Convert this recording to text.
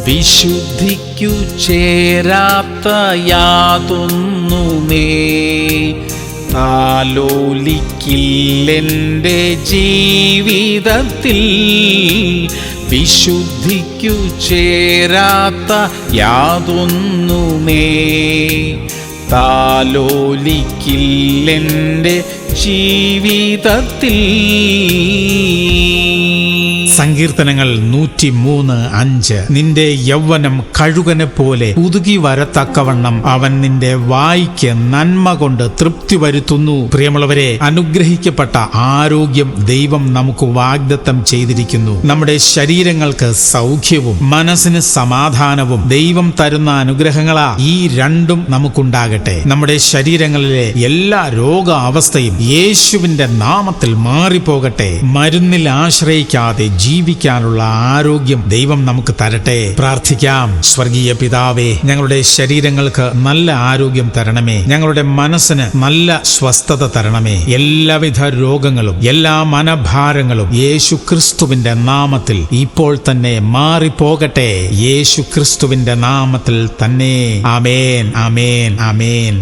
വിശുദ്ധിക്കു ചേരാത്ത യാതൊന്നുമേ താലോലിക്കില്ലെൻ്റെ ജീവിതത്തിൽ. വിശുദ്ധിക്കു ചേരാത്ത യാതൊന്നുമേ താലോലിക്കില്ലെൻ്റെ ജീവിതത്തിൽ. സങ്കീർത്തനങ്ങൾ 103:5. നിന്റെ യൗവനം കഴുകനെ പോലെ പുതുകി വരത്തക്കവണ്ണം അവൻ നിന്റെ വായ്ക്ക് നന്മ കൊണ്ട് തൃപ്തി വരുത്തുന്നു. പ്രിയമുള്ളവരെ, അനുഗ്രഹിക്കപ്പെട്ട ആരോഗ്യം ദൈവം നമുക്ക് വാഗ്ദത്തം ചെയ്തിരിക്കുന്നു. നമ്മുടെ ശരീരങ്ങൾക്ക് സൗഖ്യവും മനസ്സിന് സമാധാനവും ദൈവം തരുന്ന അനുഗ്രഹങ്ങളാ. ഈ രണ്ടും നമുക്കുണ്ടാകട്ടെ. നമ്മുടെ ശരീരങ്ങളിലെ എല്ലാ രോഗാവസ്ഥയും യേശുവിന്റെ നാമത്തിൽ മാറിപ്പോകട്ടെ. മരുന്നിൽ ആശ്രയിക്കാതെ ജീവിക്കാനുള്ള ആരോഗ്യം ദൈവം നമുക്ക് തരട്ടെ. പ്രാർത്ഥിക്കാം. സ്വർഗീയ പിതാവേ, ഞങ്ങളുടെ ശരീരങ്ങൾക്ക് നല്ല ആരോഗ്യം തരണമേ. ഞങ്ങളുടെ മനസ്സിന് നല്ല സ്വസ്ഥത തരണമേ. എല്ലാവിധ രോഗങ്ങളും എല്ലാ മനഭാരങ്ങളും യേശു ക്രിസ്തുവിന്റെ നാമത്തിൽ ഇപ്പോൾ തന്നെ മാറിപ്പോകട്ടെ. യേശു ക്രിസ്തുവിന്റെ നാമത്തിൽ തന്നെ. ആമേൻ, ആമേൻ, ആമേൻ.